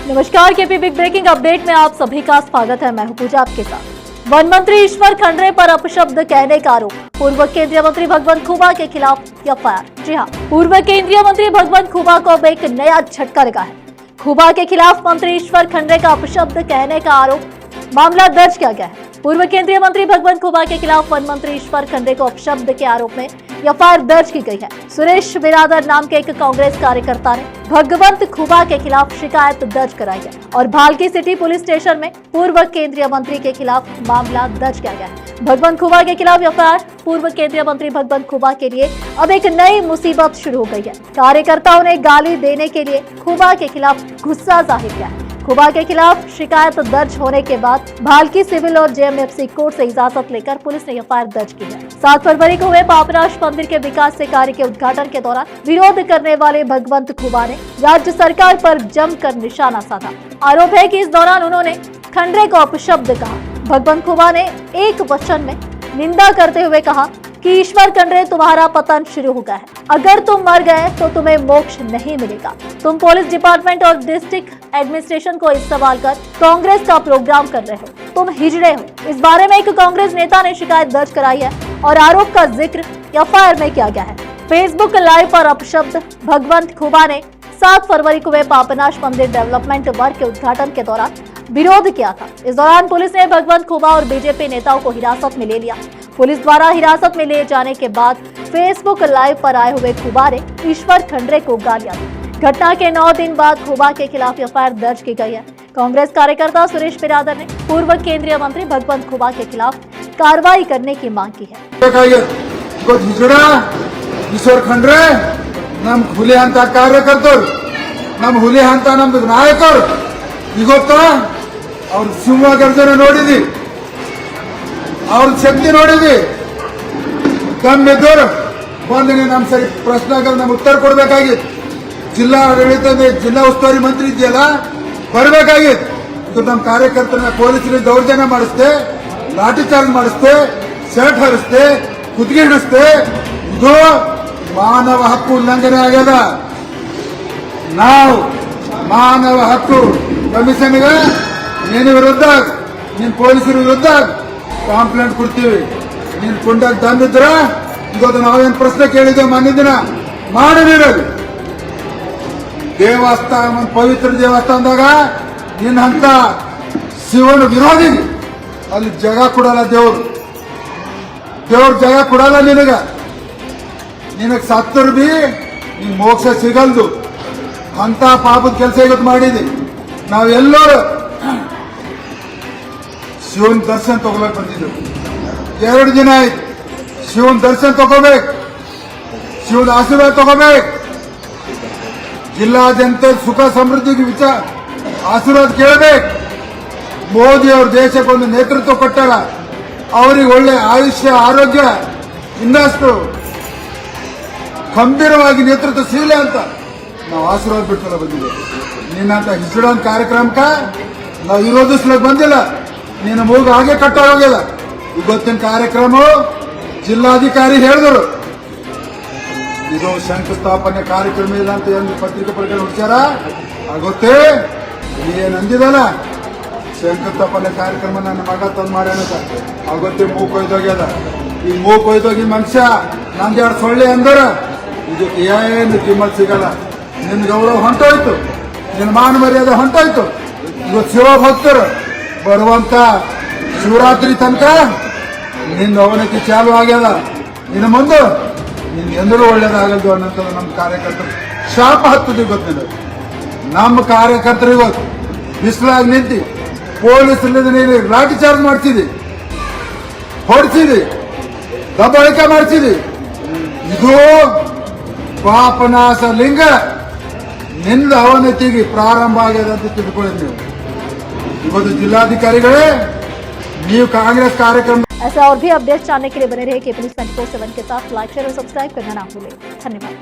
नमस्कार, KP big breaking update में आप सभी का स्वागत है। मैं हूं पूजा आपके साथ। वन मंत्री ईश्वर खंडरे पर अपशब्द कहने का आरोप। पूर्व केंद्रीय मंत्री भगवंत खुबा के खिलाफ एफआईआर। जी हां, पूर्व केंद्रीय मंत्री भगवंत खुबा को अब एक नया झटका लगा है। खुबा के खिलाफ मंत्री ईश्वर खंडरे का अपशब्द कहने का आरोप मामला दर्ज किया गया है। पूर्व केंद्रीय मंत्री भगवंत खुबा के खिलाफ वन मंत्री ईश्वर खंडरे को अपशब्द के आरोप में एफआईआर दर्ज की गई है। सुरेश बिरादर नाम के एक कांग्रेस कार्यकर्ता ने भगवंत खुबा के खिलाफ शिकायत दर्ज कराई है और भालकी सिटी पुलिस स्टेशन में पूर्व केंद्रीय मंत्री के खिलाफ मामला दर्ज किया गया है। भगवंत खुबा के खिलाफ एफआईआर। पूर्व केंद्रीय मंत्री भगवंत खुबा के लिए अब एक नई मुसीबत शुरू हो गई है। कार्यकर्ताओं ने गाली देने के लिए खुबा के खिलाफ गुस्सा जाहिर किया है। खुबा के खिलाफ शिकायत दर्ज होने के बाद भालकी सिविल और जेएमएफसी कोर्ट से इजाजत लेकर पुलिस ने एफआईआर दर्ज की है। 7 फरवरी को हुए पापनाश मंदिर के विकास से कार्य के उद्घाटन के दौरान विरोध करने वाले भगवंत खुबा ने राज्य सरकार पर जमकर निशाना साधा। आरोप है कि इस दौरान उन्होंने खंडरे को अपशब्द कहा। भगवंत खुबा ने एक वचन में निंदा करते हुए कहा कि ईश्वर खंडरे, तुम्हारा पतन शुरू हो गया है। अगर तुम मर गए तो तुम्हें मोक्ष नहीं मिलेगा। तुम पुलिस डिपार्टमेंट और डिस्ट्रिक्ट एडमिनिस्ट्रेशन को इस सवाल कर कांग्रेस का प्रोग्राम कर रहे हो। तुम हिजड़े हो। इस बारे में एक कांग्रेस नेता ने शिकायत दर्ज कराई है और आरोप का जिक्र एफआईआर में किया गया है। फेसबुक लाइव पर अपशब्द भगवंत खुबा ने 7 फरवरी को हुए पापनाश मंदिर डेवलपमेंट वर्क के उद्घाटन के दौरान विरोध किया था। इस दौरान पुलिस ने भगवंत खुबा और बीजेपी नेताओं को हिरासत में ले लिया। पुलिस द्वारा हिरासत में ले जाने के बाद फेसबुक लाइव पर आए हुए खुबा ने ईश्वर खंडरे को गालियां दी। घटना के 9 दिन बाद खुबा के खिलाफ एफआईआर दर्ज की गई है। कांग्रेस कार्यकर्ता सुरेश बिरादर ने पूर्व केंद्रीय मंत्री भगवंत खुबा के खिलाफ कार्रवाई करने की मांग की है। ईश्वर खंडरे नम ಹುಲಿ ಅಂತ ಕಾರ್ಯಕರ್ತರು ನಮ್ ಹುಲಿ ಅಂತ ನಮ್ದು ನಾಯಕರು ಇವತ್ತು ಅವ್ರ ಸಿಂಹ ಗರ್ಜನೆ ನೋಡಿದ್ವಿ, ಅವ್ರ ಶಕ್ತಿ ನೋಡಿದ್ವಿ. ಕಮ್ಮಿದ್ದವರು ಬಂದು ನಮ್ ಸರಿ ಪ್ರಶ್ನೆಗಳು ನಮ್ಗೆ ಉತ್ತರ ಕೊಡ್ಬೇಕಾಗಿತ್ತು. ಜಿಲ್ಲಾ ಆಡಳಿತದ ಜಿಲ್ಲಾ ಉಸ್ತುವಾರಿ ಮಂತ್ರಿ ಇದೆಯಲ್ಲ, ಬರಬೇಕಾಗಿತ್ತು. ಇದು ನಮ್ಮ ಕಾರ್ಯಕರ್ತರನ್ನ ಪೊಲೀಸರಿಗೆ ದೌರ್ಜನ್ಯ ಮಾಡಿಸ್ತೆ, ಲಾಠಿ ಚಾರ್ಜ್ ಮಾಡಿಸ್ತೆ, ಶರ್ಟ್ ಹರಿಸ್ತೆ, ಕುತ್ತಿಗೆ ಹಿಡಿಸ್ತೆ. ಇದು ಮಾನವ ಹಕ್ಕು ಉಲ್ಲಂಘನೆ ಆಗ್ಯದ. ನಾವು ಮಾನವ ಹಕ್ಕು ಕಮಿಷನ್ಗೆ ನಿನ್ನ ವಿರುದ್ಧ, ನಿನ್ನ ಪೊಲೀಸರ ವಿರುದ್ಧ ಕಂಪ್ಲೇಂಟ್ ಕೊಡ್ತೀವಿ. ನೀನ್ ಕೊಂಡಾಗ ತಂದಿದ್ರ ಇವತ್ತು ನಾವೇನು ಪ್ರಶ್ನೆ ಕೇಳಿದ್ದೇವೆ ಮೊನ್ನೆ ದಿನ ಮಾಡಿದಿರದು. ದೇವಸ್ಥಾನ, ಪವಿತ್ರ ದೇವಸ್ಥಾನದಾಗ ನಿನ್ನ ಅಂತ ಶಿವನ ವಿರೋಧಿ ಅಲ್ಲಿ ಜಾಗ ಕೊಡಲ್ಲ. ದೇವ್ರ ಜಾಗ ಕೊಡಲ್ಲ ನಿನಗ ಸತ್ತರು ಬಿ ನಿನ್ ಮೋಕ್ಷ ಸಿಗಲ್ದು ಅಂತ ಪಾಪದ ಕೆಲಸ ಇವತ್ತು ಮಾಡಿದಿ. ನಾವೆಲ್ಲರೂ ಶಿವನ್ ದರ್ಶನ ತಗೋಬೇಕು ಬಂದಿದ್ದು. 2 ದಿನ ಆಯ್ತು. ಶಿವನ್ ದರ್ಶನ ತಗೋಬೇಕು, ಶಿವನ ಆಶೀರ್ವಾದ ತಗೋಬೇಕು. ಜಿಲ್ಲಾದ್ಯಂತ ಸುಖ ಸಮೃದ್ಧಿಗೆ ವಿಚಾರ ಆಶೀರ್ವಾದ ಕೇಳಬೇಕು. ಮೋದಿ ಅವ್ರ ದೇಶಕ್ಕೆ ಒಂದು ನೇತೃತ್ವ ಕೊಟ್ಟಾರ. ಅವ್ರಿಗೆ ಒಳ್ಳೆ ಆಯುಷ್ಯ, ಆರೋಗ್ಯ ಇನ್ನಷ್ಟು ಗಂಭೀರವಾಗಿ ನೇತೃತ್ವ ಸಿಗಲಿ ಅಂತ ನಾವು ಆಶೀರ್ವಾದ ಬಿಡ್ತಲ್ಲ ಬಂದಿದ್ದೇವೆ. ನಿನ್ನಂತ ಹಿಸ್ಡೋನ್ ಕಾರ್ಯಕ್ರಮಕ್ಕೆ ನಾವು ವಿರೋಧಿಸ್ಲಿಕ್ಕೆ ಬಂದಿಲ್ಲ. ನಿನ್ನ ಮೂಗು ಹಾಗೆ ಕಟ್ಟೋಗಿಲ್ಲ. ಇವತ್ತಿನ ಕಾರ್ಯಕ್ರಮ ಜಿಲ್ಲಾಧಿಕಾರಿ ಹೇಳಿದರು, ಇದು ಶಂಕುಸ್ಥಾಪನೆ ಕಾರ್ಯಕ್ರಮ ಇಲ್ಲ ಅಂತ ಏನು ಪತ್ರಿಕೆ ಪ್ರಕರಣ ಹುಡ್ಸ್ಯಾರ. ಆಗುತ್ತೆ ಏನಂದಿದಲ್ಲ, ಶಂಕುಸ್ಥಾಪನೆ ಕಾರ್ಯಕ್ರಮ ನನ್ನ ಮಗ ತಂದು ಮಾಡ್ಯಾನ. ಆಗುತ್ತೆ ಮೂಗು ಕೊಯ್ದೋಗ್ಯದ. ಈ ಮೂಗು ಕೊಯ್ದೋಗಿ ಮನುಷ್ಯ ನಂದು 2 ಸೊಳ್ಳೆ ಅಂದರ ಇದು ಏನು ಕಿಮ್ಮತ್ ಸಿಗಲ್ಲ. ನಿನ್ನ ಗೌರವ ಹೊಂಟೋಯ್ತು, ನಿನ್ನ ಮಾನ ಮರ್ಯಾದೆ ಹೊಂಟೋಯ್ತು. ಇವತ್ತು ಶಿವಭಕ್ತರು ಬರುವಂತ ಶಿವರಾತ್ರಿ ತನಕ ನಿನ್ನ ಅವನತಿ ಚಾಲು ಆಗ್ಯದ. ನಿನ್ನ ಮುಂದೆ ನಿನ್ ಎಂದರೂ ಒಳ್ಳೇದಾಗಲ್ದು ಅನ್ನೋಂಥದ್ದು ನಮ್ಮ ಕಾರ್ಯಕರ್ತರು ಶಾಪ ಹತ್ತದ. ಗೊತ್ತಿಲ್ಲ, ನಮ್ಮ ಕಾರ್ಯಕರ್ತರು ಇವತ್ತು ಬಿಸಿಲಾಗಿ ನಿಂತು ಪೊಲೀಸರಿಂದ ನೀನು ಲಾಠಿ ಚಾರ್ಜ್ ಮಾಡ್ತಿದ್ದಿ, ಹೊಡ್ಸಿದಿ, ದಬ್ಬಾಳಿಕೆ ಮಾಡ್ಸಿದಿ. ಇದು ಪಾಪನಾಶ ಲಿಂಗ ನಿಂದ ಅವನತಿಗೆ ಪ್ರಾರಂಭ ಆಗ್ಯದ ಅಂತ ತಿಳ್ಕೊಳ್ಳಿ ನೀವು. ಇವತ್ತು ಜಿಲ್ಲಾಧಿಕಾರಿಗಳೇ, ನೀವು ಕಾಂಗ್ರೆಸ್ ಕಾರ್ಯಕ್ರಮ। ऐसे और भी अपडेट्स जानने के लिए बने रहे केपी न्यूज़ 24/7 के साथ। लाइक, शेयर और सब्सक्राइब करना ना भूलें। धन्यवाद।